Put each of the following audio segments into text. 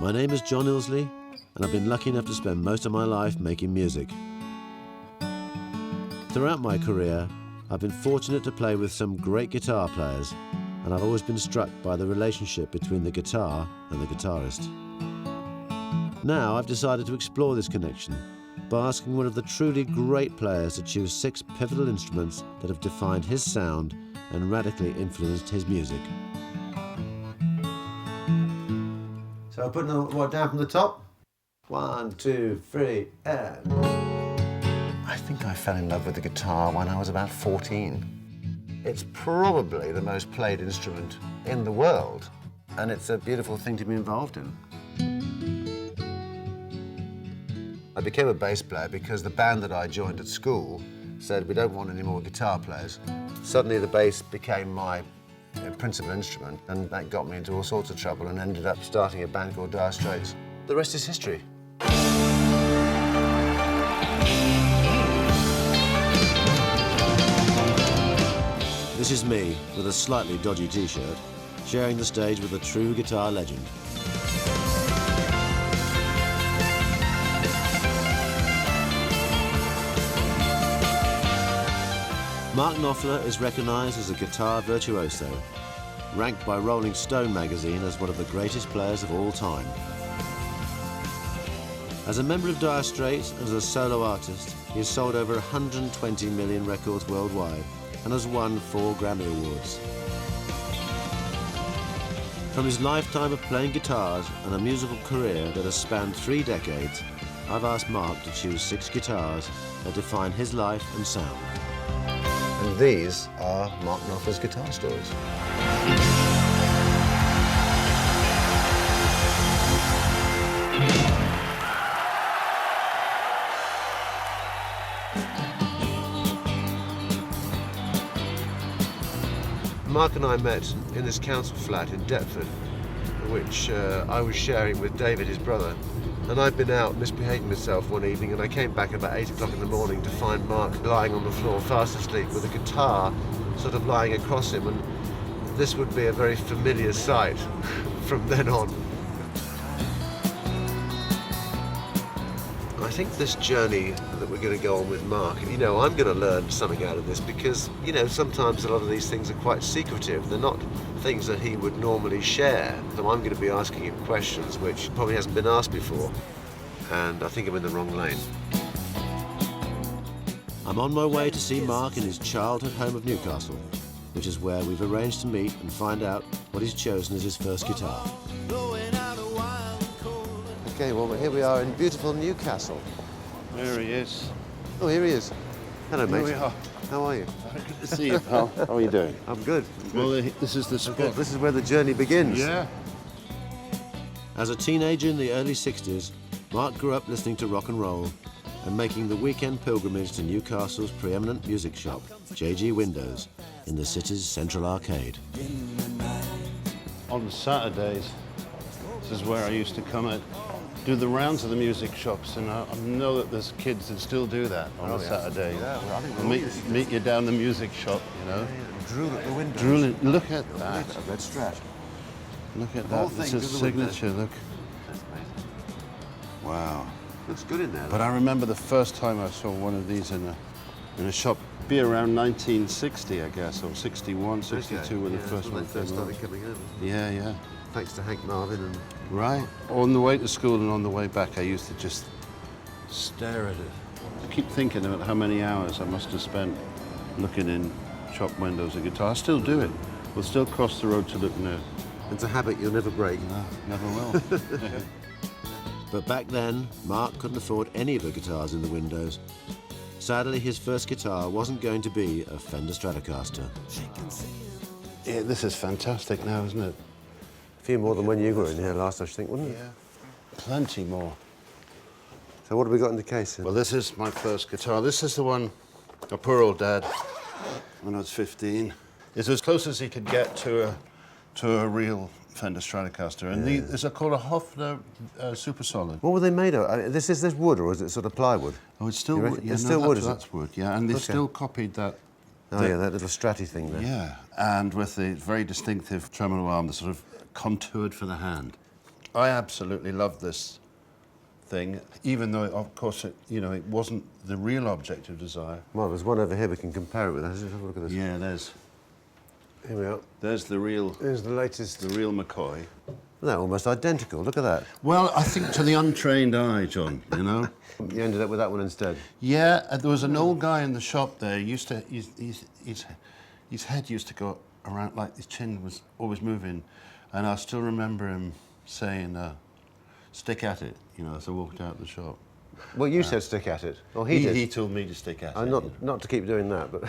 My name is John Illsley, and I've been lucky enough to spend most of my life making music. Throughout my career, I've been fortunate to play with some great guitar players, and I've always been struck by the relationship between the guitar and the guitarist. Now I've decided to explore this connection by asking one of the truly great players to choose 6 pivotal instruments that have defined his sound and radically influenced his music. So I'm putting what down from the top? 1, 2, 3, and... I think I fell in love with the guitar when I was about 14. It's probably the most played instrument in the world, and it's a beautiful thing to be involved in. I became a bass player because the band that I joined at school said we don't want any more guitar players. Suddenly the bass became my principal instrument, and that got me into all sorts of trouble and ended up starting a band called Dire Straits. The rest is history. This is me, with a slightly dodgy t-shirt, sharing the stage with a true guitar legend. Mark Knopfler is recognised as a guitar virtuoso, ranked by Rolling Stone magazine as one of the greatest players of all time. As a member of Dire Straits and as a solo artist, he has sold over 120 million records worldwide and has won 4 Grammy Awards. From his lifetime of playing guitars and a musical career that has spanned 3 decades, I've asked Mark to choose 6 guitars that define his life and sound. And these are Mark Knopfler's guitar stories. Mark and I met in this council flat in Deptford, which I was sharing with David, his brother. And I'd been out misbehaving myself one evening, and I came back about 8 o'clock in the morning to find Mark lying on the floor fast asleep with a guitar sort of lying across him, and this would be a very familiar sight from then on. I think this journey that we're going to go on with Mark, I'm going to learn something out of this because, sometimes a lot of these things are quite secretive. They're not things that he would normally share. So I'm going to be asking him questions which probably hasn't been asked before. And I think I'm in the wrong lane. I'm on my way to see Mark in his childhood home of Newcastle, which is where we've arranged to meet and find out what he's chosen as his first guitar. Okay, well, here we are in beautiful Newcastle. There he is. Oh, here he is. Hello, mate. Here we are. How are you? Good to see you, pal. How are you doing? I'm good. Well, this is the spot. This is where the journey begins. Yeah. As a teenager in the early 60s, Mark grew up listening to rock and roll and making the weekend pilgrimage to Newcastle's preeminent music shop, JG Windows, in the city's central arcade. On Saturdays, this is where I used to come and do the rounds of the music shops, and I know that there's kids that still do that on a Saturday. Yeah, well, I think meet you down the music shop, Drool at the window. Drooling. Look at that. A red strat. Look at The whole that. It's thing a to the signature. window. Look. Wow. Looks good in there. But I remember the first time I saw one of these in a shop, be around 1960, I guess, or 61, 62 when the first one came started out. coming out. Yeah, yeah. Thanks to Hank Marvin and... Right. On the way to school and on the way back, I used to just stare at it. I keep thinking about how many hours I must have spent looking in shop windows at guitar. I still do it. We'll still cross the road to look new. It's a habit you'll never break. No, never will. But back then, Mark couldn't afford any of the guitars in the windows. Sadly, his first guitar wasn't going to be a Fender Stratocaster. Yeah, this is fantastic now, isn't it? A few more than when you were in here last, I should think, wouldn't it? Yeah. Plenty more. So what have we got in the case here? Well, this is my first guitar. This is the one my poor old dad, when I was 15. It's as close as he could get to a real Fender Stratocaster. And these are called a Höfner Super Solid. What were they made of? This wood, or is it sort of plywood? Oh, it's still wood. Yeah, it's still wood, is it? That's wood, yeah. And they still copied that. Oh, yeah, that little stratty thing there. Yeah, and with the very distinctive tremolo arm, the sort of contoured for the hand. I absolutely love this thing, even though, of course, it wasn't the real object of desire. Well, there's one over here we can compare it with. Let's have a look at this. Yeah, there's. Here we are. There's the real. Here's the latest. The real McCoy. They're almost identical. Look at that. Well, I think to the untrained eye, John, you know. You ended up with that one instead. Yeah, there was an old guy in the shop there. His head used to go around, like his chin was always moving, and I still remember him saying, "Stick at it," you know, as I walked out the shop. Well, you said stick at it. Or he did. He told me to stick at it. Not to keep doing that, but.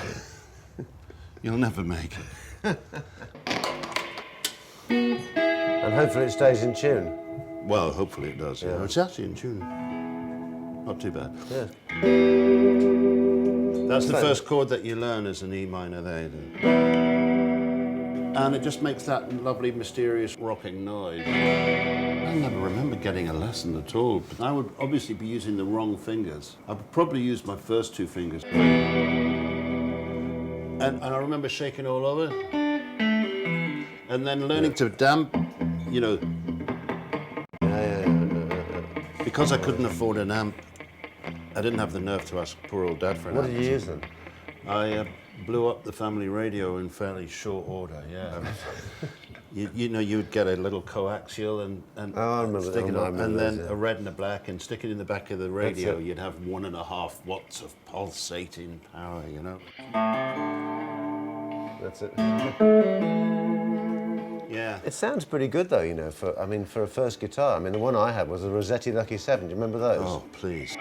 You'll never make it. And hopefully it stays in tune. Well, hopefully it does. Yeah. It's actually in tune. Not too bad. Yeah. That's the first chord that you learn as an E minor there. And it just makes that lovely, mysterious, rocking noise. I never remember getting a lesson at all. But I would obviously be using the wrong fingers. I would probably use my first two fingers. And I remember shaking all over. And then learning to damp, you know. Because I couldn't afford an amp, I didn't have the nerve to ask poor old Dad for an amp. What did you use then? I blew up the family radio in fairly short order, yeah. you know, you would get a little coaxial and I remember stick it on, and then those, yeah. a red and a black, and stick it in the back of the radio. You'd have 1.5 watts of pulsating power, you know. That's it. Yeah. It sounds pretty good though, you know, for a first guitar. I mean, the one I had was a Rossetti Lucky 7. Do you remember those? Oh, please.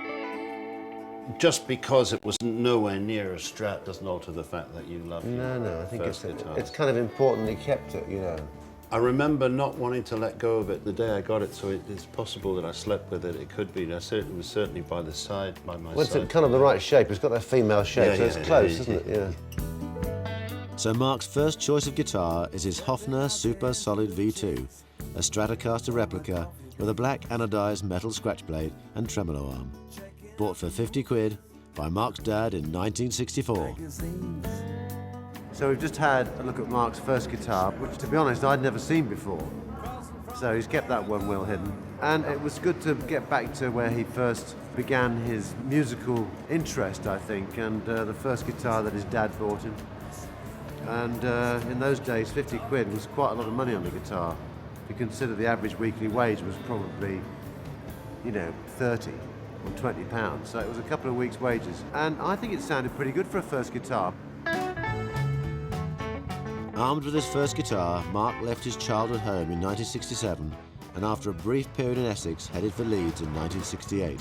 Just because it was nowhere near a Strat doesn't alter the fact that you love No, I think it's kind of important that you kept it, you know. I remember not wanting to let go of it the day I got it, so it's possible that I slept with it. It could be. It was certainly by the side, by my Well, side. it's kind of the right shape. It's got that female shape, so it's close, isn't it? Yeah. So Mark's first choice of guitar is his Höfner Super Solid V2, a Stratocaster replica with a black anodized metal scratch plate and tremolo arm. Bought for 50 quid by Mark's dad in 1964. So we've just had a look at Mark's first guitar, which, to be honest, I'd never seen before. So he's kept that one well hidden. And it was good to get back to where he first began his musical interest, I think, and the first guitar that his dad bought him. And in those days, 50 quid was quite a lot of money on the guitar. If you consider the average weekly wage was probably, 30 or 20 pounds. So it was a couple of weeks' wages. And I think it sounded pretty good for a first guitar. Armed with his first guitar, Mark left his childhood home in 1967 and after a brief period in Essex, headed for Leeds in 1968.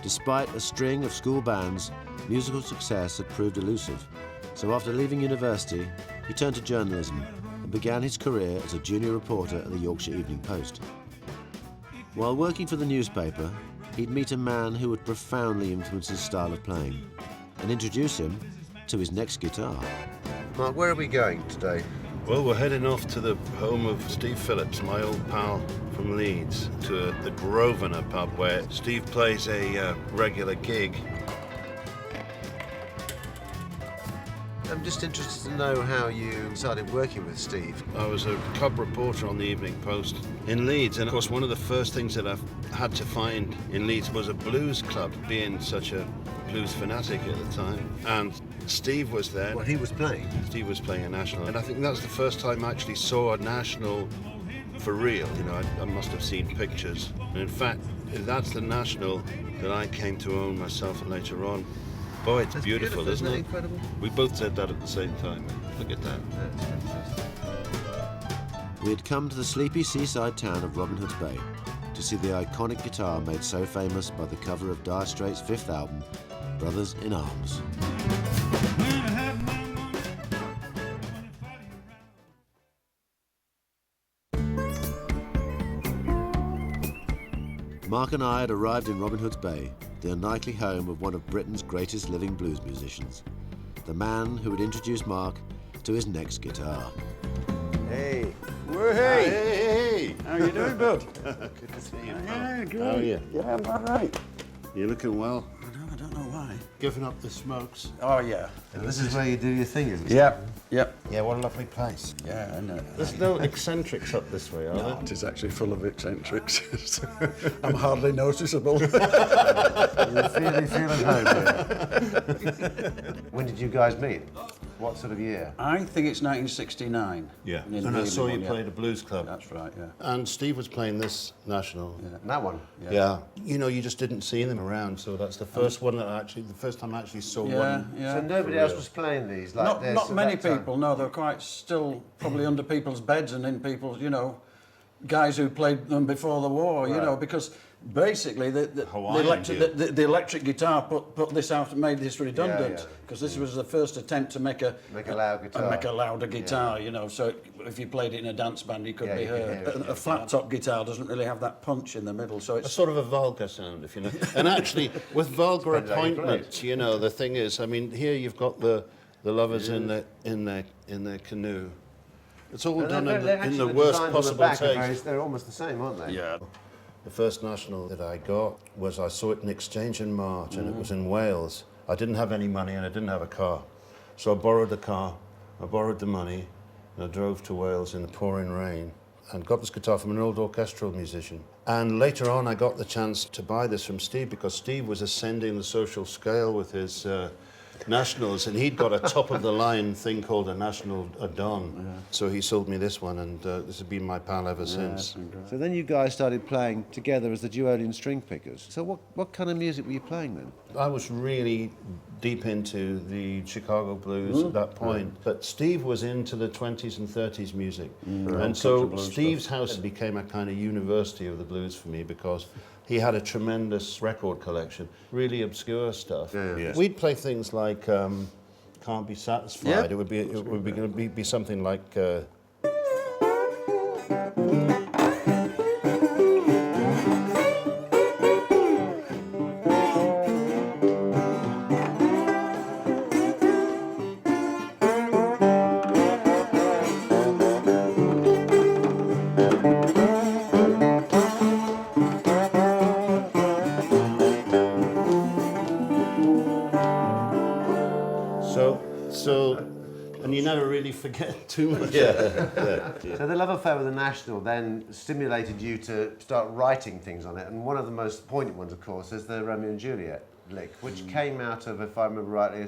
Despite a string of school bands, musical success had proved elusive. So after leaving university, he turned to journalism and began his career as a junior reporter at the Yorkshire Evening Post. While working for the newspaper, he'd meet a man who would profoundly influence his style of playing and introduce him to his next guitar. Mark, where are we going today? Well, we're heading off to the home of Steve Phillips, my old pal from Leeds, to the Grosvenor pub where Steve plays a regular gig. I'm just interested to know how you started working with Steve. I was a club reporter on the Evening Post in Leeds, and of course one of the first things that I've had to find in Leeds was a blues club, being such a blues fanatic at the time. And Steve was there. Well, he was playing. Steve was playing a national, and I think that was the first time I actually saw a national for real. I must have seen pictures. And in fact, that's the national that I came to own myself later on. Boy, it's beautiful, isn't it? Incredible? We both said that at the same time. Look at that. That's fantastic. We had come to the sleepy seaside town of Robin Hood's Bay to see the iconic guitar made so famous by the cover of Dire Straits' fifth album, Brothers in Arms. Mark and I had arrived in Robin Hood's Bay, the unlikely home of one of Britain's greatest living blues musicians, the man who would introduce Mark to his next guitar. Hey. Well, hey. How you doing, bud? Good to see you. Yeah, great. How are you? Yeah, I'm all right. You're looking well. I don't know why. Giving up the smokes. Oh, yeah. And this is where you do your thing, isn't it? Yep, yep. Yeah, what a lovely place. Yeah, I know. There's no eccentrics up this way, are there? It is actually full of eccentrics. I'm hardly noticeable. You feel at home here. When did you guys meet? What sort of year? I think it's 1969. Yeah. In And I saw you England, play at a blues club. That's right, yeah. And Steve was playing this national. Yeah. That one? Yeah. You know, you just didn't see them around, so that's the first one that the first time I actually saw one. Yeah. So nobody else was playing these like this? Not at many that time? people, no. They're quite still probably under people's beds and in people's, you know, guys who played them before the war, you know, because basically the electric guitar put this out and made this redundant because this was the first attempt to make a louder guitar, you know. So if you played it in a dance band, you could be heard. A flat top guitar doesn't really have that punch in the middle, so it's a sort of a vulgar sound, if you know. And actually, with vulgar appointments, you know, the thing is, I mean, here you've got the lovers in their canoe. It's all done in the worst possible taste. They're almost the same, aren't they? Yeah. The first national that I got was I saw it in Exchange in March, and it was in Wales. I didn't have any money and I didn't have a car. So I borrowed the car, I borrowed the money, and I drove to Wales in the pouring rain and got this guitar from an old orchestral musician. And later on I got the chance to buy this from Steve because Steve was ascending the social scale with his nationals, and he'd got a top-of-the-line thing called a National Don. Yeah. So he sold me this one, and this has been my pal ever since. So then you guys started playing together as the Duolian String Pickers. So what kind of music were you playing then? I was really deep into the Chicago blues at that point, but Steve was into the 20s and 30s music. And so Steve's house became a kind of university of the blues for me because he had a tremendous record collection, really obscure stuff. Yeah. We'd play things like Can't Be Satisfied. Yep. It would be something like and you never really forget too much. So the love affair with the National then stimulated you to start writing things on it, and one of the most poignant ones, of course, is the Romeo and Juliet lick, which came out of, if I remember rightly,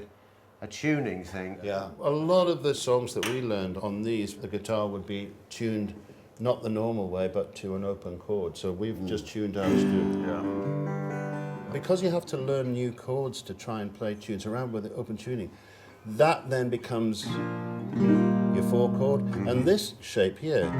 a tuning thing. Yeah, a lot of the songs that we learned on these, the guitar would be tuned not the normal way, but to an open chord. So we've just tuned ours to. Because you have to learn new chords to try and play tunes around with the open tuning, that then becomes your 4 chord, and this shape here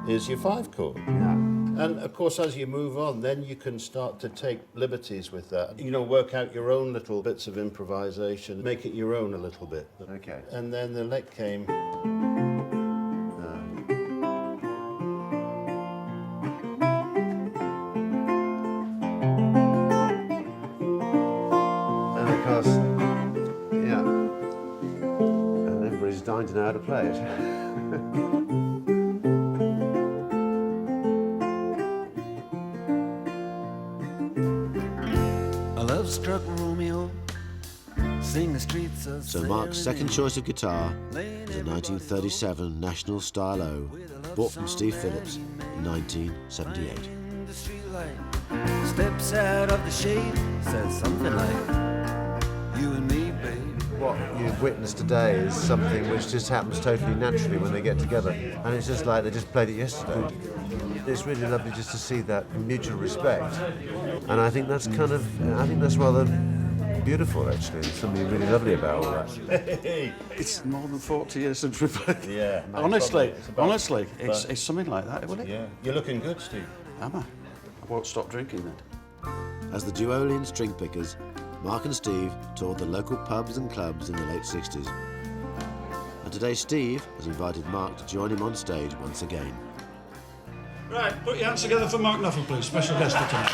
is your 5 chord. And of course, as you move on, then you can start to take liberties with that. You know, work out your own little bits of improvisation, make it your own a little bit. Okay. And then the lick came. Dying to know how to play it. A love-struck Romeo sing the streets of. So Mark's second choice of guitar was a 1937 National Style O, bought from Steve Phillips in 1978. Steps out of the shade, says something like, "You and me, babe." What you've witnessed today is something which just happens totally naturally when they get together, and it's just like they just played it yesterday. It's really lovely just to see that mutual respect, and I think that's rather beautiful, actually. There's something really lovely about all that. It's more than 40 years since we played. Yeah. Honestly, it's something like that, isn't it? Yeah. You're looking good, Steve. Am I? I won't stop drinking then. As the Duolian String Pickers, Mark and Steve toured the local pubs and clubs in the late 60s. And today Steve has invited Mark to join him on stage once again. Right, put your hands together for Mark Knopfler, please. Special guest for tonight.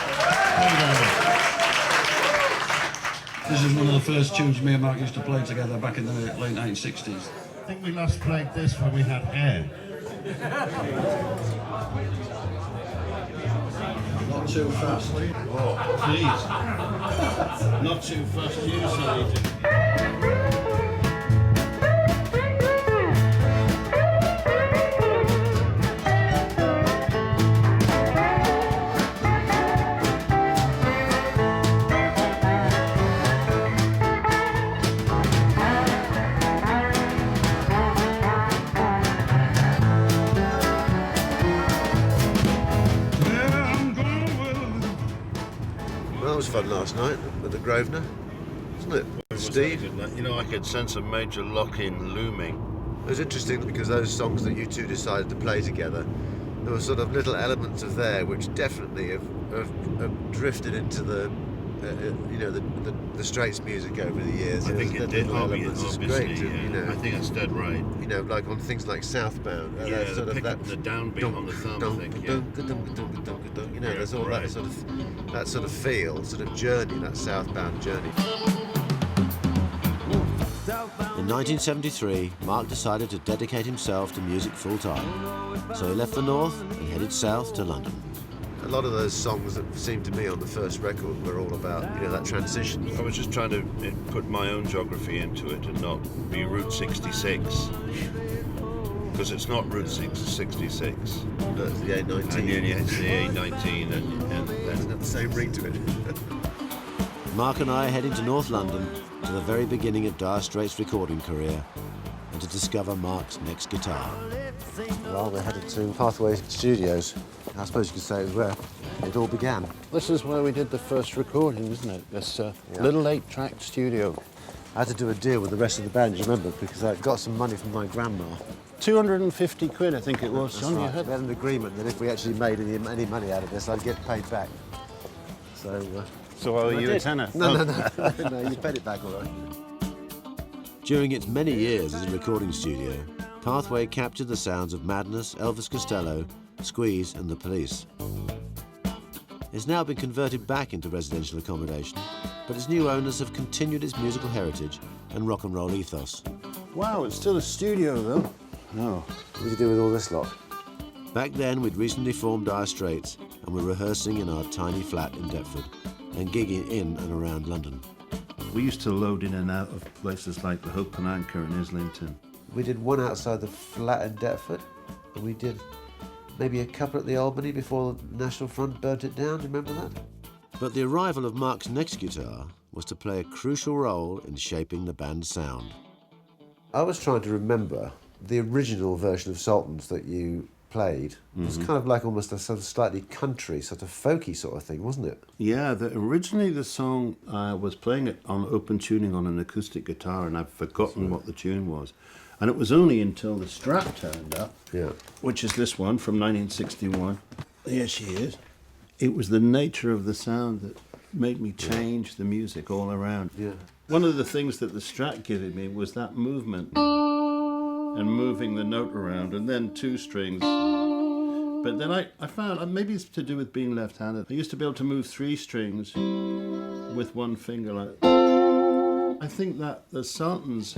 This is one of the first tunes me and Mark used to play together back in the late 1960s. I think we last played this when we had air. too fast. Oh, please. Not too fast, you say. Well, that was fun last night with the Grosvenor, wasn't it? Steve? You know, I could sense a major lock-in looming. It was interesting because those songs that you two decided to play together, there were sort of little elements of there which definitely have drifted into the, you know, the Straits music over the years. I think it did, Elements. It's great to, yeah. you know, I think that's dead right. you know, like on things like Southbound. Yeah, that sort the of pick that up the downbeat on the thumb, I think, yeah. You know, there's all right. that sort of feel, sort of journey, that Southbound journey. In 1973, Mark decided to dedicate himself to music full-time. So he left the north and headed south to London. A lot of those songs that seemed to me on the first record were all about, you know, that transition. I was just trying to put my own geography into it and not be Route 66. Because it's not Route 66. No, it's the A19. And yeah, it's the A19 and Doesn't have the same ring to it. Mark and I are heading to North London to the very beginning of Dire Straits' recording career and to discover Mark's next guitar. Well, we're headed to Pathway Studios. I suppose you could say it was where it all began. This is where we did the first recording, isn't it? This little 8-track studio. I had to do a deal with the rest of the band, you remember, because I got some money from my grandma. 250 quid, I think it was. That's John, you right. had We had an agreement that if we actually made any money out of this, I'd get paid back. So So owe I you did. a tenner? No, no, you paid it back all right. During its many years as a recording studio, Pathway captured the sounds of Madness, Elvis Costello, Squeeze and the Police. It's now been converted back into residential accommodation, but its new owners have continued its musical heritage and rock and roll ethos. Wow, it's still a studio, though. No. What did you do with all this lot? Back then, we'd recently formed Dire Straits and were rehearsing in our tiny flat in Deptford and gigging in and around London. We used to load in and out of places like the Hope and Anchor in Islington. We did one outside the flat in Deptford, and we did maybe a couple at the Albany before the National Front burnt it down. Do you remember that? But the arrival of Mark's next guitar was to play a crucial role in shaping the band's sound. I was trying to remember the original version of Sultans that you played. It was kind of like almost a sort of slightly country, sort of folky sort of thing, wasn't it? Yeah, originally the song, I was playing it on open tuning on an acoustic guitar, and I've forgotten what the tune was. And it was only until the Strat turned up, Yeah. which is this one from 1961. Here she is. It was the nature of the sound that made me change the music all around. Yeah. One of the things that the Strat gave me was that movement and moving the note around, and then two strings. But then I found, maybe it's to do with being left-handed, I used to be able to move three strings with one finger. Like, I think that the Sultans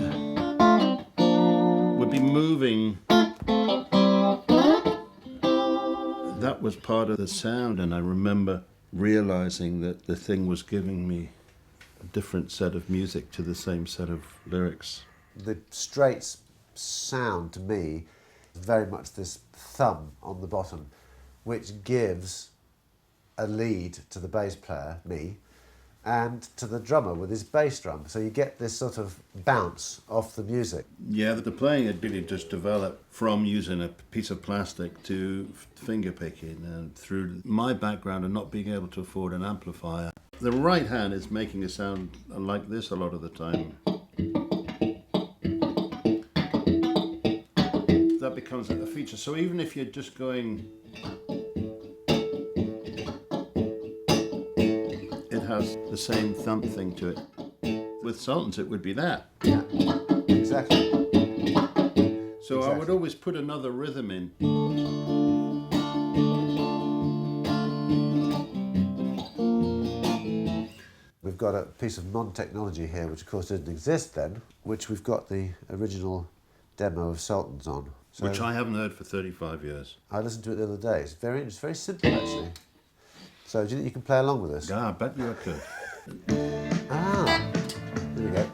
would be moving. That was part of the sound, and I remember realizing that the thing was giving me a different set of music to the same set of lyrics. The Straits sound to me is very much this thumb on the bottom, which gives a lead to the bass player, me, and to the drummer with his bass drum. So you get this sort of bounce off the music. Yeah, the playing had really just developed from using a piece of plastic to finger picking, and through my background and not being able to afford an amplifier. The right hand is making a sound like this a lot of the time. That becomes a feature. So even if you're just going, it has the same thump thing to it. With Sultans, it would be that. Yeah, exactly. So I would always put another rhythm in. We've got a piece of non-technology here, which of course didn't exist then, which we've got the original demo of Sultans on. Which I haven't heard for 35 years. I listened to it the other day. It's very simple, actually. So do you think you can play along with us? Yeah, I bet you I could. Ah, here we go.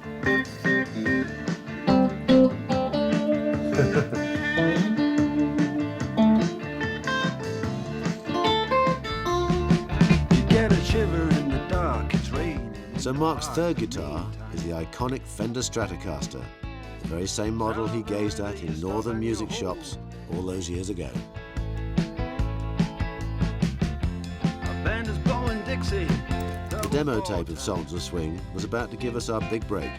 You get a shiver in the dark, it's raining. So Mark's third guitar is the iconic Fender Stratocaster, the very same model he gazed at in northern music shops all those years ago. A band is blowing Dixie. The demo tape of Songs of Swing was about to give us our big break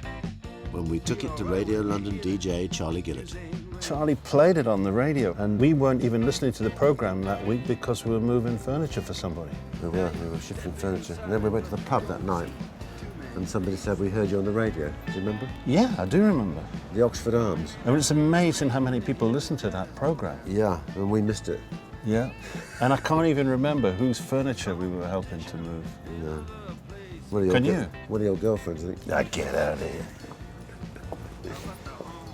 when we took it to Radio London DJ Charlie Gillett. Charlie played it on the radio, and we weren't even listening to the programme that week because we were moving furniture for somebody. We were shifting furniture. And then we went to the pub that night and somebody said, we heard you on the radio. Do you remember? Yeah, I do remember. The Oxford Arms. I mean, it's amazing how many people listen to that programme. Yeah, and we missed it. Yeah. And I can't even remember whose furniture we were helping to move. No. One of your Can you? One of your girlfriends, I think. Ah, get out of here.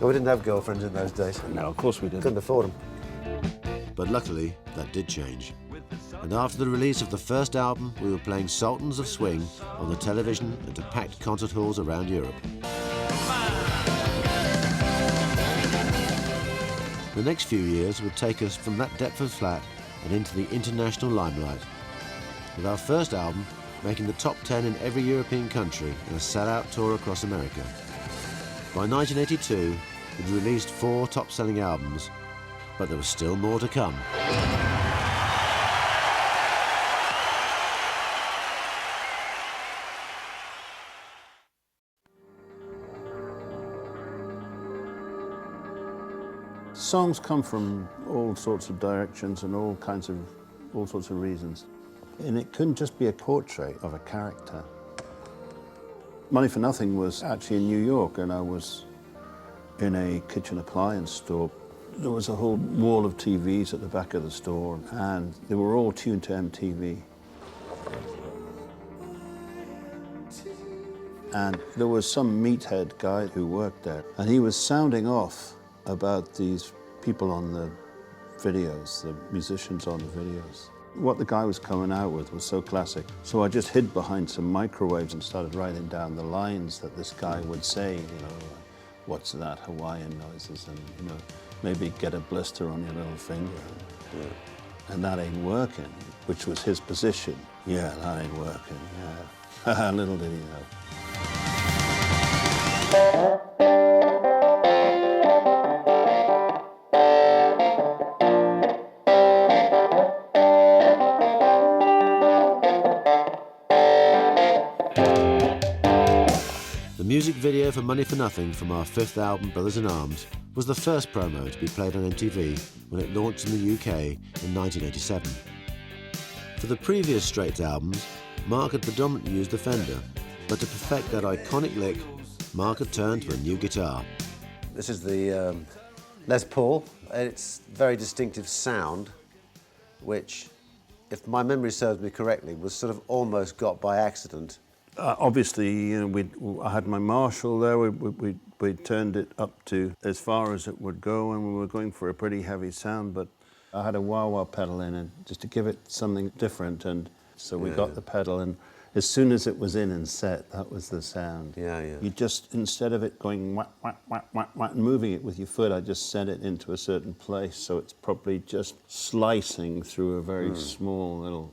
No, we didn't have girlfriends in those days. No, of course we didn't. Couldn't afford them. But luckily, that did change. And after the release of the first album, we were playing Sultans of Swing on the television and to packed concert halls around Europe. The next few years would take us from that Deptford flat and into the international limelight, with our first album making the top 10 in every European country and a sell-out tour across America. By 1982, we'd released 4 top-selling albums, but there was still more to come. Songs come from all sorts of directions and all sorts of reasons. And it couldn't just be a portrait of a character. Money for Nothing was actually in New York, and I was in a kitchen appliance store. There was a whole wall of TVs at the back of the store, and they were all tuned to MTV. And there was some meathead guy who worked there, and he was sounding off about these people on the videos, the musicians on the videos. What the guy was coming out with was so classic. So I just hid behind some microwaves and started writing down the lines that this guy would say, what's that, Hawaiian noises, and, maybe get a blister on your little finger. And that ain't working, which was his position. Yeah, that ain't working, yeah. Little did he know. The music video for Money for Nothing from our 5th album, Brothers in Arms, was the first promo to be played on MTV when it launched in the UK in 1987. For the previous Straits albums, Mark had predominantly used the Fender, but to perfect that iconic lick, Mark had turned to a new guitar. This is the Les Paul. It's very distinctive sound, which, if my memory serves me correctly, was sort of almost got by accident. Obviously, I had my Marshall there. We turned it up to as far as it would go, and we were going for a pretty heavy sound, but I had a wah-wah pedal in it just to give it something different, and so we got the pedal, and as soon as it was in and set, that was the sound. Yeah, yeah. You just, instead of it going whack, whack, whack, whack, whack, and moving it with your foot, I just set it into a certain place, so it's probably just slicing through a very small little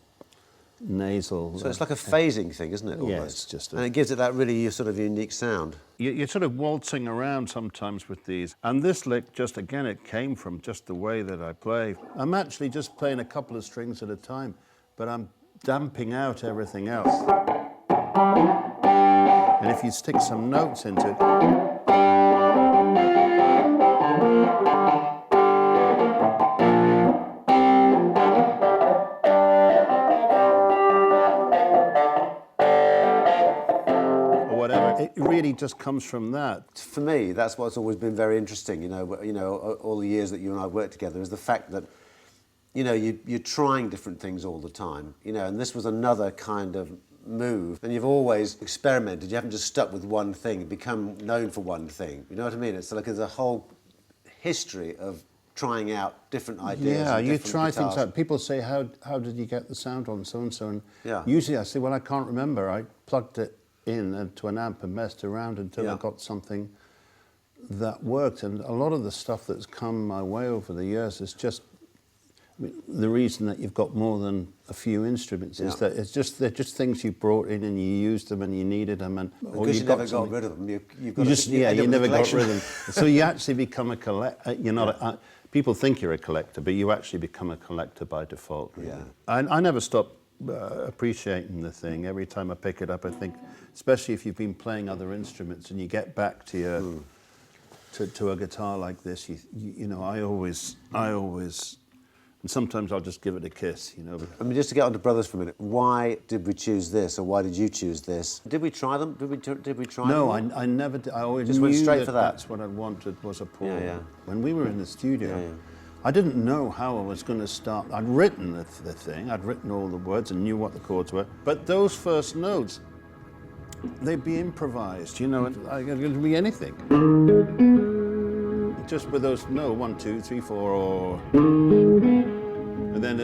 nasal. So it's like a phasing thing, isn't it? Almost? Yeah, it's just and it gives it that really sort of unique sound. You're sort of waltzing around sometimes with these. And this lick, just again, it came from just the way that I play. I'm actually just playing a couple of strings at a time, but I'm damping out everything else. And if you stick some notes into it, it really just comes from that. For me, that's what's always been very interesting, all the years that you and I worked together, is the fact that, you're trying different things all the time, and this was another kind of move, and you've always experimented. You haven't just stuck with one thing and become known for one thing. You know what I mean? It's like there's a whole history of trying out different ideas. Yeah, and you different try guitars. things out. People say, how did you get the sound on so-and-so? And Yeah. usually I say, well, I can't remember. I plugged it in to an amp and messed around until I Yeah. got something that worked. And a lot of the stuff that's come my way over the years is just, I mean, the reason that you've got more than a few instruments is Yeah. that they're just things you brought in and you used them and you needed them. And, or Because you never got something. rid of them. You've You got just, you end up you with a never got collection. rid of them. So you actually become a collector. You're not. People think you're a collector, but you actually become a collector by default. Really. Yeah. I never stop appreciating the thing. Every time I pick it up, I think, especially if you've been playing other instruments and you get back to your to a guitar like this, you know, I always. And sometimes I'll just give it a kiss, you know. I mean, just to get on to Brothers for a minute, why did we choose this, or why did you choose this? Did we try them? Did we try No, them? I never did. I always Just knew went straight that for that. that's what I wanted was a Paul. Yeah, yeah. When we were in the studio, Yeah, yeah. I didn't know how I was going to start. I'd written the thing, I'd written all the words and knew what the chords were, but those first notes, they'd be improvised, you know, it could be anything. Just with those, 1, 2, 3, 4, or... And then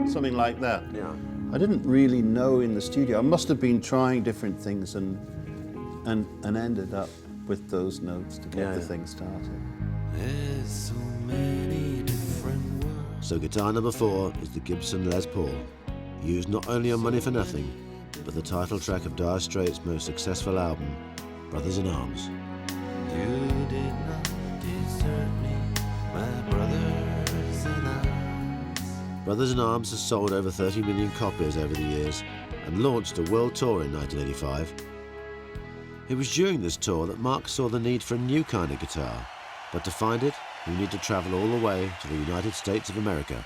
something like that. Yeah. I didn't really know in the studio. I must have been trying different things and ended up with those notes to get the thing started. There's so many different worlds. So guitar number 4 is the Gibson Les Paul, used not only on Money for Nothing, but the title track of Dire Straits' most successful album, Brothers in Arms. You did not desert me, my brothers in arms. Brothers in Arms has sold over 30 million copies over the years and launched a world tour in 1985. It was during this tour that Mark saw the need for a new kind of guitar, but to find it, you need to travel all the way to the United States of America.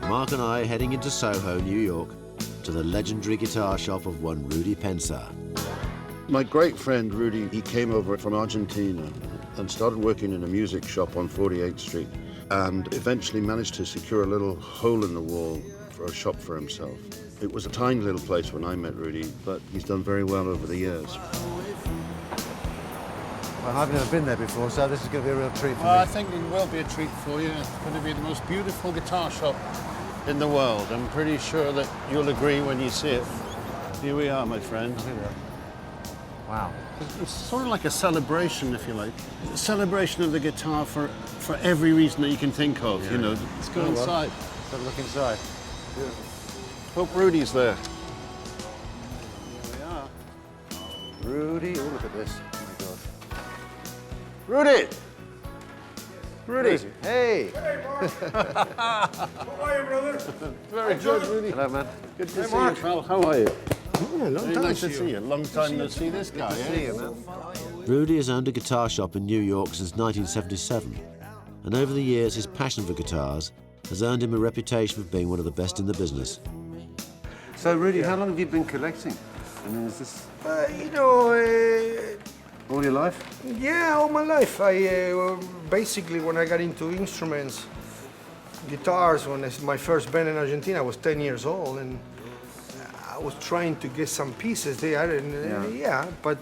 Mark and I heading into Soho, New York, to the legendary guitar shop of one Rudy Pensa. My great friend Rudy, he came over from Argentina and started working in a music shop on 48th Street and eventually managed to secure a little hole in the wall for a shop for himself. It was a tiny little place when I met Rudy, but he's done very well over the years. Well, I've never been there before, so this is going to be a real treat for me. I think it will be a treat for you. It's going to be the most beautiful guitar shop in the world. I'm pretty sure that you'll agree when you see it. Here we are, my friend. Wow. It's sort of like a celebration, if you like. A celebration of the guitar for every reason that you can think of, you know. Let's go inside. Let's have a look inside. Hope Rudy's there. Here we are. Rudy, oh, look at this. Oh, my God. Rudy! Rudy, hey! Very good, Rudy. Hello, man. Good to see you, pal. How are you? Long Very nice to see you. Long time no see this guy, See eh? you, man. Rudy has owned a guitar shop in New York since 1977, and over the years his passion for guitars has earned him a reputation of being one of the best in the business. So, Rudy, how long have you been collecting? I mean, is this all your life? Yeah, all my life. Basically, when I got into instruments, guitars, my first band in Argentina, I was 10 years old, and I was trying to get some pieces there, and but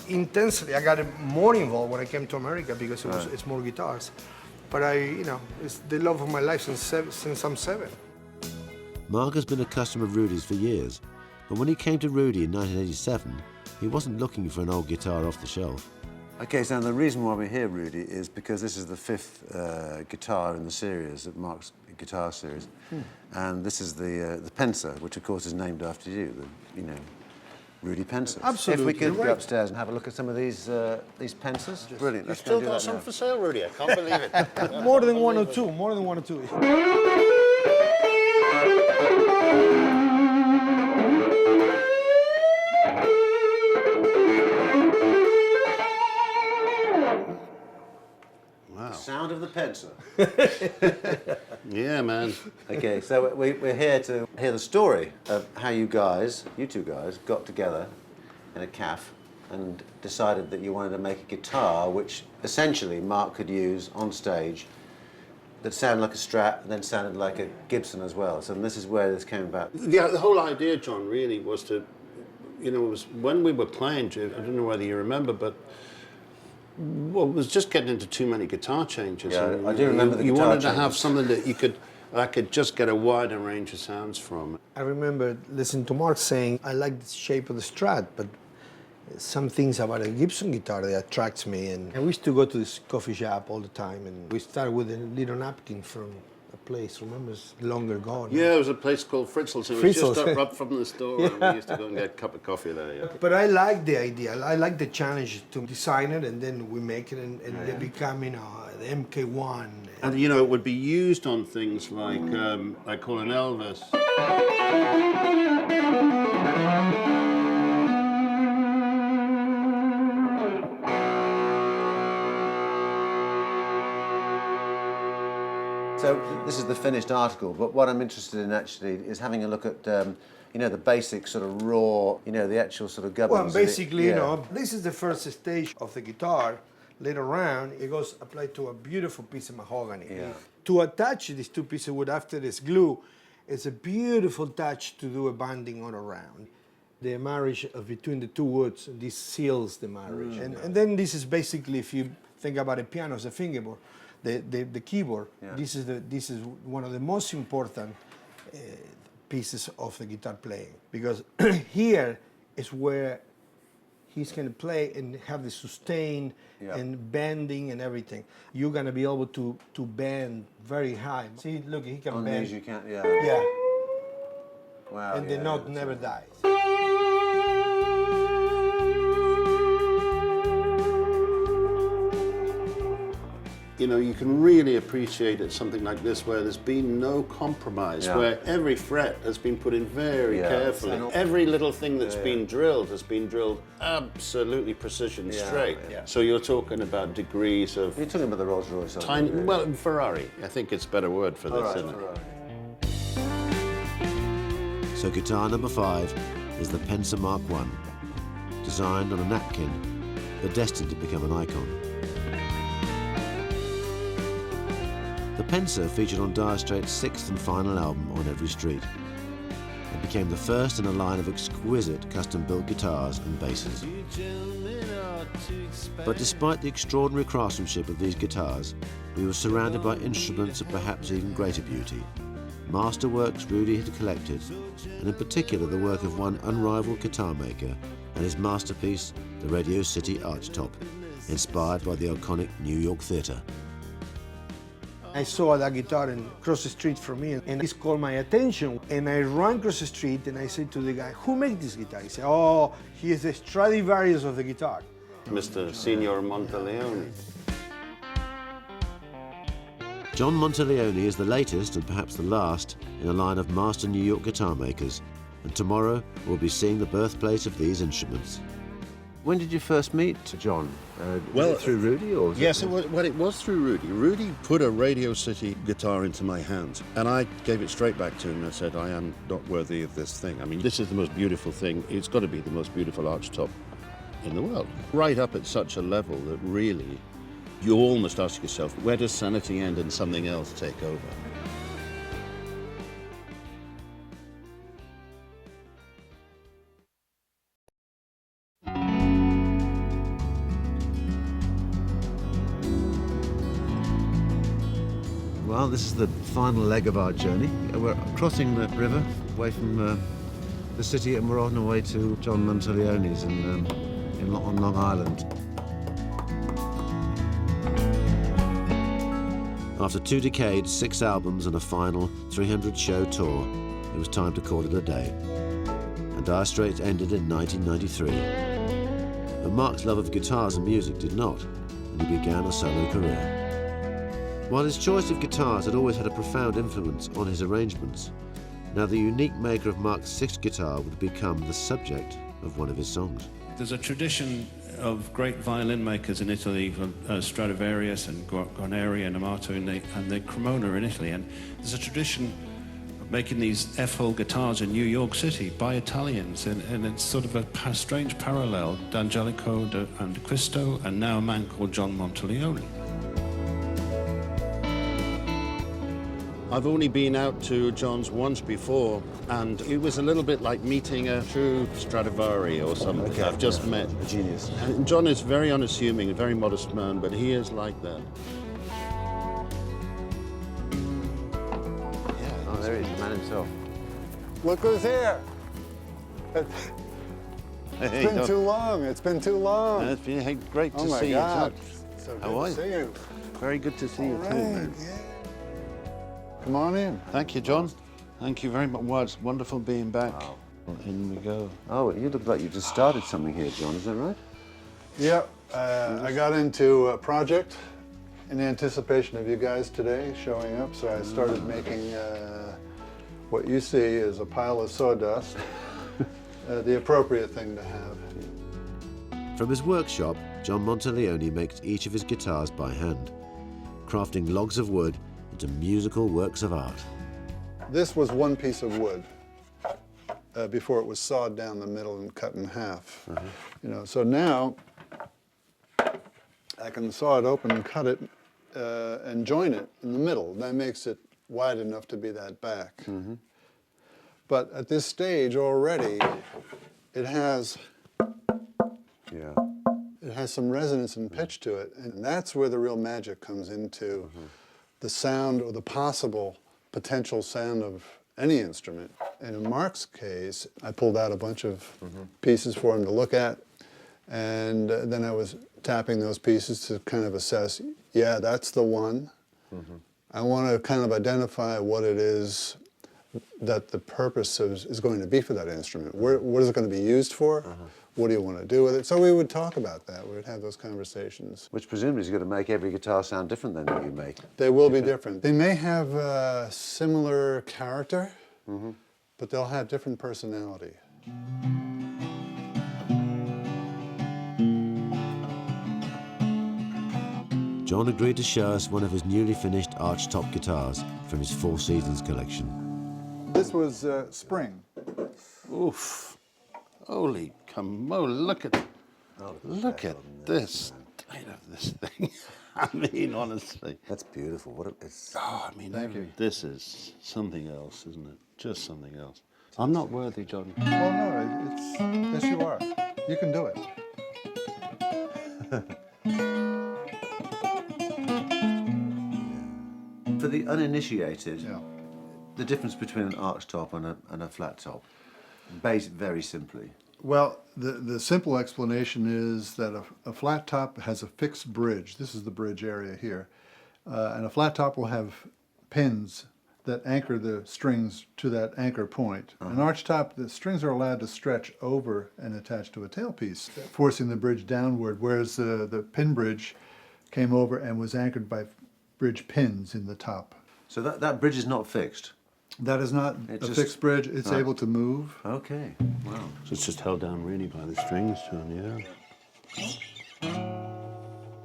intensely, I got more involved when I came to America because it's more guitars. But it's the love of my life since I'm 7. Mark has been a customer of Rudy's for years, but when he came to Rudy in 1987, he wasn't looking for an old guitar off the shelf. Okay, so the reason why we're here, Rudy, is because this is the 5th guitar in the series, of Mark's guitar series. And this is the Pensa, which of course is named after you, Rudy Pensa. Absolutely, If we could you're go right. upstairs and have a look at some of these Pensas. Brilliant, let's go Still do got that some now. for sale, Rudy. I can't believe it. More than one or two. More than one or two. Wow. Sound of the Pensa. Yeah, man. Okay, so we're here to hear the story of how you two guys, got together in a cafe and decided that you wanted to make a guitar which essentially Mark could use on stage that sounded like a Strat and then sounded like a Gibson as well. So this is where this came about. Yeah, the whole idea, John, really was to, you know, it was when we were playing, I don't know whether you remember, but well, it was just getting into too many guitar changes. Yeah, and I do remember the you guitar wanted to changes. have something that I could just get a wider range of sounds from. I remember listening to Mark saying, I like the shape of the Strat, but some things about a Gibson guitar that attracts me. And we used to go to this coffee shop all the time, and we started with a little napkin from a place, remember, it's longer gone. Yeah, it was a place called Fritzl's. It was Fritzl's. just up from the store, and we used to go and get a cup of coffee there. Yeah. But I like the idea. I like the challenge to design it, and then we make it, and they become, you know, the MK1. And you know, it would be used on things like I call an Elvis. So this is the finished article, but what I'm interested in actually is having a look at, you know, the basic sort of raw, you know, the actual sort of gubbins. Well, basically, yeah. you know, this is the first stage of the guitar. Later on, it goes applied to a beautiful piece of mahogany. Yeah. To attach these two pieces of wood after this glue, it's a beautiful touch to do a banding on around. The marriage between the two woods, this seals the marriage. And then this is basically, if you think about a piano as a fingerboard, the keyboard, Yeah. this is one of the most important pieces of the guitar playing, because here is where he's going to play and have the sustain Yeah. and bending and everything. You're going to be able to bend very high. See, look, he can On bend. these you can't, yeah. Yeah, Wow. and the yeah, note that's never right. dies. You know, you can really appreciate it, something like this, where there's been no compromise, Yeah. where every fret has been put in very Yeah. carefully. And- Every little thing that's Yeah. been drilled has been drilled absolutely precision Yeah, straight. yeah. So you're talking about degrees of You're talking about the Rolls Royce, aren't tiny, you, really? well, Ferrari. I think it's a better word for All this, right, isn't it? all right. So guitar number 5 is the Pensa MK1, designed on a napkin, but destined to become an icon. The Pensa featured on Dire Straits' 6th and final album, On Every Street. It became the first in a line of exquisite custom-built guitars and basses. But despite the extraordinary craftsmanship of these guitars, we were surrounded by instruments of perhaps even greater beauty. Masterworks Rudy had collected, and in particular the work of one unrivaled guitar maker and his masterpiece, the Radio City Archtop, inspired by the iconic New York Theatre. I saw that guitar across the street from me, and this called my attention. And I ran across the street and I said to the guy, "Who made this guitar?" He said, "Oh, he is the Stradivarius of the guitar." Mr. Signor Monteleone. John Monteleone is the latest and perhaps the last in a line of master New York guitar makers, and tomorrow we'll be seeing the birthplace of these instruments. When did you first meet John? Well, Was it through Rudy, or was Yes, it it was through Rudy. Rudy put a Radio City guitar into my hands, and I gave it straight back to him and I said, I am not worthy of this thing. I mean, this is the most beautiful thing. It's got to be the most beautiful archtop in the world. Right up at such a level that really, you almost ask yourself, where does sanity end and something else take over? Well, this is the final leg of our journey. We're crossing the river away from the city, and we're on our way to John Monteleone's on Long Island. After 2 decades, 6 albums, and a final 300-show tour, it was time to call it a day. And Dire Straits ended in 1993. But Mark's love of guitars and music did not, and he began a solo career. While his choice of guitars had always had a profound influence on his arrangements, now the unique maker of Mark's 6th guitar would become the subject of one of his songs. There's a tradition of great violin makers in Italy, Stradivarius and Guarneri and Amato and the Cremona in Italy, and there's a tradition of making these F-hole guitars in New York City by Italians, and it's sort of a strange parallel, D'Angelico and Cristo, and now a man called John Monteleone. I've only been out to John's once before, and it was a little bit like meeting a true Stradivari or something. Okay, I've just met. a genius. And John is very unassuming, a very modest man, but he is like that. Oh, there he is, the man himself. Look who's here. It's been too long. It's been too long. It's been great to Oh my see God. you. So good How are to you? see you. Very good to see you All too, right, man. yeah. Come on in. Thank you, John. Thank you very much. Well, it's wonderful being back. Wow. In we go. Oh, you look like you just started something here, John, is that right? Yeah, I got into a project in anticipation of you guys today showing up, so I started making what you see is a pile of sawdust, the appropriate thing to have. From his workshop, John Monteleone makes each of his guitars by hand, crafting logs of wood into musical works of art. This was one piece of wood before it was sawed down the middle and cut in half. You know, so now I can saw it open and cut it and join it in the middle. That makes it wide enough to be that back. But at this stage already, it has some resonance and pitch to it, and that's where the real magic comes into the sound or the possible potential sound of any instrument. And in Mark's case, I pulled out a bunch of pieces for him to look at, and then I was tapping those pieces to kind of assess, yeah, that's the one. I want to kind of identify what it is that the purpose is going to be for that instrument. What is it going to be used for? What do you want to do with it? So we would talk about that. We would have those conversations. Which presumably is going to make every guitar sound different than that you make. They will be different. They may have similar character, but they'll have different personality. John agreed to show us one of his newly finished archtop guitars from his Four Seasons collection. This was Spring. Oof. Holy come on, look at this state of this thing. I mean, honestly. That's beautiful. It's... Oh, I mean, Thank you. this is something else, isn't it? Just something else. I'm not worthy, John. Well, no, yes, you are. You can do it. For the uninitiated, Yeah. the difference between an archtop and a flat top, based very simply. Well, the simple explanation is that a flat top has a fixed bridge. This is the bridge area here. And a flat top will have pins that anchor the strings to that anchor point. An arch top, the strings are allowed to stretch over and attach to a tailpiece, forcing the bridge downward, whereas the pin bridge came over and was anchored by bridge pins in the top. So that bridge is not fixed? That is not a fixed bridge. It's able to move. Okay, wow. So it's just held down really by the strings, John, yeah.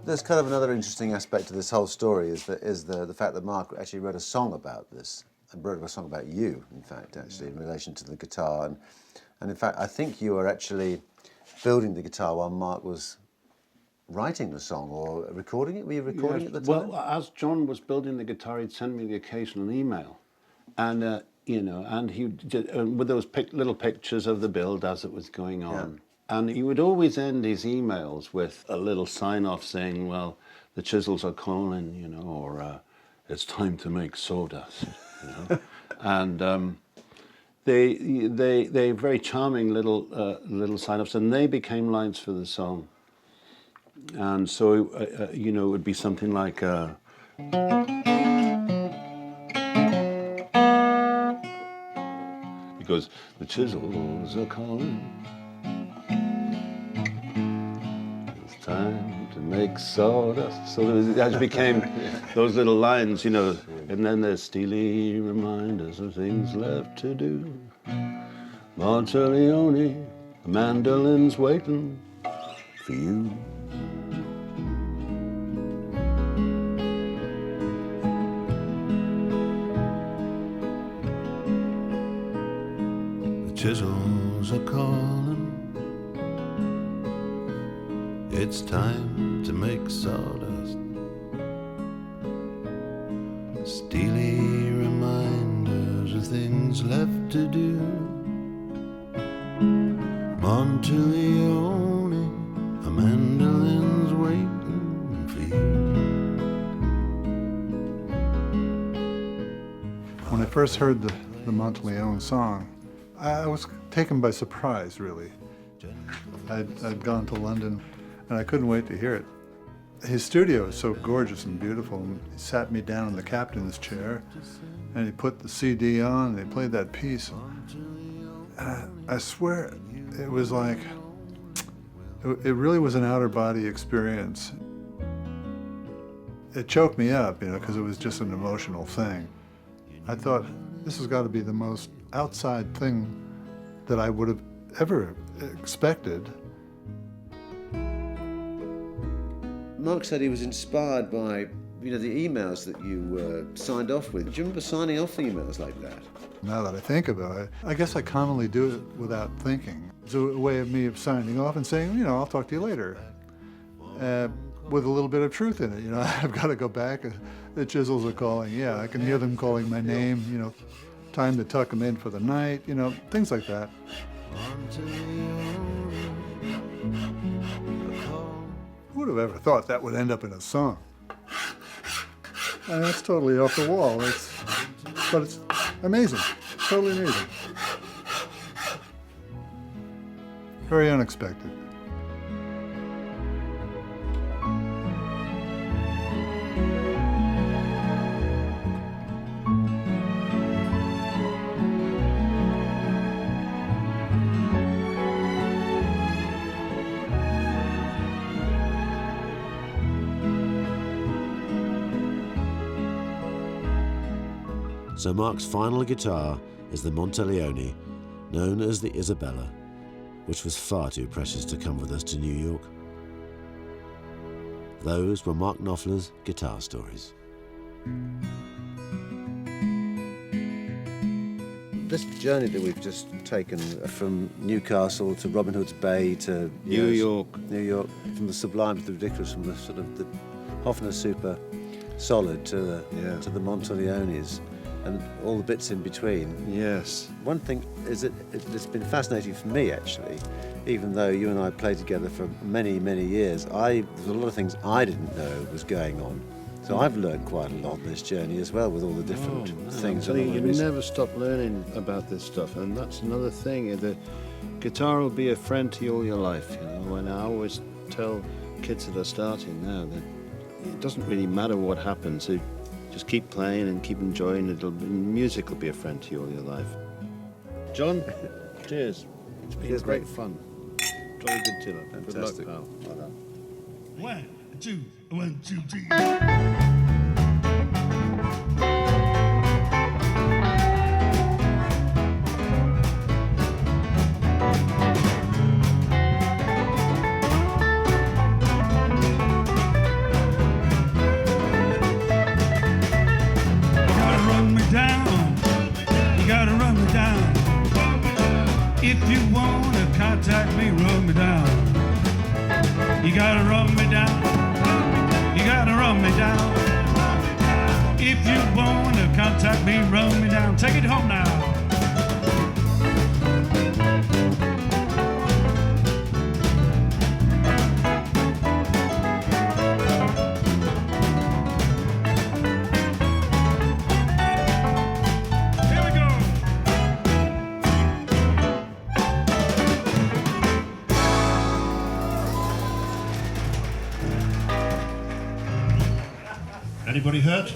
There's kind of another interesting aspect to this whole story is the fact that Mark actually wrote a song about this, and wrote a song about you, in fact, actually, in relation to the guitar. And in fact, I think you were actually building the guitar while Mark was writing the song or recording it. Were you recording it at the time? Well, as John was building the guitar, he'd send me the occasional email. And, you know, and he did, with those little pictures of the build as it was going on. Yeah. And he would always end his emails with a little sign-off saying, well, the chisels are calling, you know, or it's time to make sawdust, you know. And they very charming little sign-offs, and they became lines for the song. And so, you know, it would be something like... because the chisels are calling. It's time to make sawdust. So it actually became those little lines, you know, and then there's steely reminders of things left to do. Monteleone, the mandolin's waiting for you. Chisels are calling. It's time to make sawdust. Steely reminders things left to do. Monteleone, a mandolin's waiting for you. When I first heard the Monteleone song, I was taken by surprise, really. I'd gone to London, and I couldn't wait to hear it. His studio is so gorgeous and beautiful, and he sat me down in the captain's chair, and he put the CD on, and they played that piece. I swear, it was like, it really was an outer body experience. It choked me up, because it was just an emotional thing. I thought, this has got to be the most outside thing that I would have ever expected. Mark said he was inspired by, the emails that you signed off with. Do you remember signing off emails like that? Now that I think about it, I guess I commonly do it without thinking. It's a way of me signing off and saying, I'll talk to you later, with a little bit of truth in it. I've got to go back. The chisels are calling. Yeah, I can hear them calling my name. Time to tuck them in for the night. Things like that. Who would have ever thought that would end up in a song? And that's totally off the wall. But it's amazing. Totally amazing. Very unexpected. So Mark's final guitar is the Monteleone, known as the Isabella, which was far too precious to come with us to New York. Those were Mark Knopfler's guitar stories. This journey that we've just taken from Newcastle to Robin Hood's Bay to New York, from the sublime to the ridiculous, from the sort of the Höfner super solid to the Monteleones, and all the bits in between. Yes. One thing is that it's been fascinating for me, actually, even though you and I played together for many, many years. There's a lot of things I didn't know was going on. So I've learned quite a lot on this journey as well, with all the different things. So you never stop learning about this stuff, and that's another thing. The guitar will be a friend to you all your life, And I always tell kids that are starting now that it doesn't really matter what happens. So just keep playing and keep enjoying it. Music will be a friend to you all your life. John, cheers. It's been great fun. Jolly good tiller. Fantastic. Good luck, pal. Well done. 1, 2, 1, 2, 3. If you wanna contact me, run me down. You gotta run me down. You gotta run me down. If you wanna contact me, run me down. Take it home now. Anybody hurt?